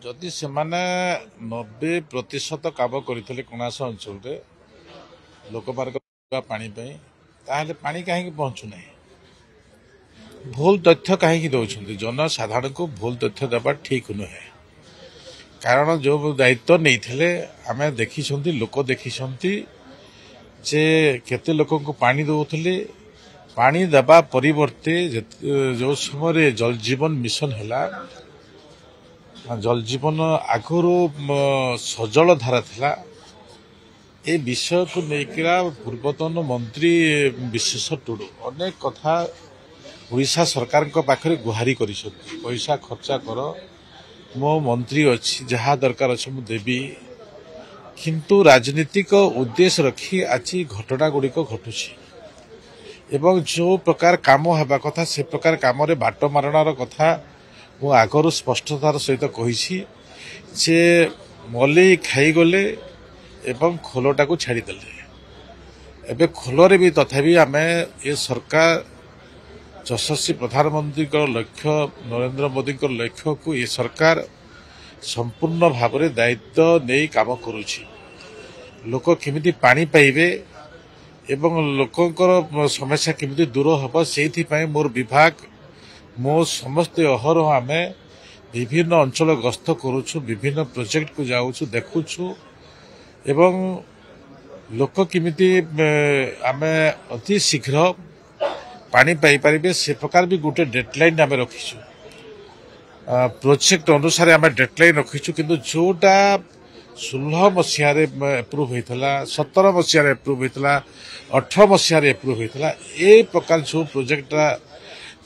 जदि से 90% काम करते कणास अंचल लोकमार्ग पानी पानी कहीं पहुँचुना भूल तथ्य कहीं दौरान जनसाधारण को भूल तथ्य देवा ठीक नुहे कारण जो दायित्व नहीं आम देखी लोक देखी जे केते लोक को पानी दौले पानी देवा परिवर्ते जो समय जल जीवन मिशन है जल जीवन आगुरी सजल धारा थिला ए विषय को लेकर पूर्वतन मंत्री विशेष टुडू अनेक कथा ओडिशा सरकार पाखरे गुहारी कर पैसा खर्चा कर मो मंत्री अच्छी जहाँ दरकार अच्छे मु देवी किंतु राजनीतिक उद्देश्य रखी आज घटना गुड़िक घटुची एवं जो प्रकार काम होगा कथा से प्रकार काम रे बाट मारणार कथा मु आगरू स्पष्टतार सहित कही जे मलई खाईगले एवं खोलटा को छाड़ीदेले एवं खोलरे भी तथापि आम ये सरकार यशस्वी प्रधानमंत्री लक्ष्य नरेंद्र मोदी लक्ष्य को ये सरकार संपूर्ण भाव में दायित्व नहीं काम करुछि लोक केमिति पानी पाइबे एवं लोकंकर समस्या केमिति दूर हम से मोर विभाग मो समस्त अहरह आम विभिन्न अंचल गस्त करुछु विभिन्न प्रोजेक्ट को जाऊछु देखुछु एवं लोक केमिति आम अति शीघ्र पानी पाई पारिबे से प्रकार भी गोटे डेडलाइन आम रखीचु प्रोजेक्ट अनुसार आम डेडलाइन रखीचु किंतु जोटा 16 मसीह एप्रूव होता 17 मसीह एप्रूव होता 18 मसीह एप्रूव होता ए प्रकार जो प्रोजेक्ट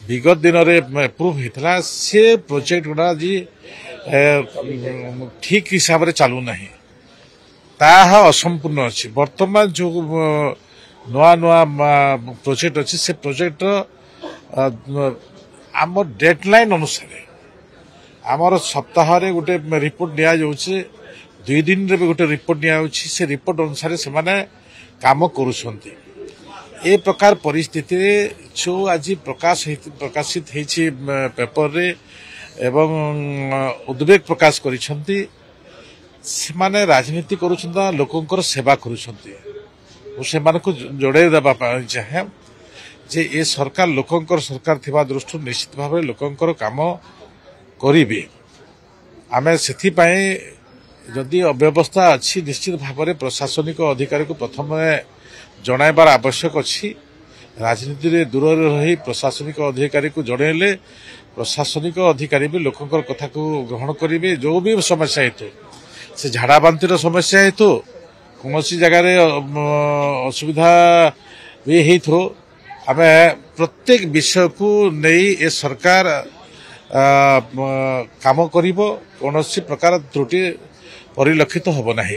विगत दिन में एप्रूव होता से प्रोजेक्ट गुड़ा जी ठीक हिसाब से चलू ना ताहा असंपूर्ण अच्छी वर्तमान जो नुआ नुआ प्रोजेक्ट अच्छी से प्रोजेक्ट आम डेडलाइन अनुसार आमर सप्ताह गोटे रिपोर्ट निया जाउछे 2 दिन रे गोटे रिपोर्ट निया जाउछी से रिपोर्ट अनुसार से माने काम करूछंती ए प्रकार परिस्थिति जो आज प्रकाशित हेछि पेपर रे एवं उद्वेग प्रकाश करिसंती से माने राजनीति करूछंता लोकंकर सेवा करूछंती से को जोड़े देबा चाहे जे ए सरकार लोकंकर सरकार थिबा दृष्टि निश्चित भाव लोकंकर काम करिबे आमे सेथि पई जदि अव्यवस्था अच्छी निश्चित भाव में प्रशासनिक अधिकारी को प्रथम जनाइबार आवश्यक अच्छी राजनीति रे दूर रही प्रशासनिक अधिकारी को जनइले प्रशासनिक अधिकारी भी लोकंकर कथा को ग्रहण करेंगे जो भी समस्या हेतु से झाड़ा बांतिर समस्या हेतु कौन जगार असुविधा भी हेतु आम प्रत्येक विषय को नहीं ए सरकार काम करिबो कौन प्रकार त्रुटि परिलक्षित होब नहीं।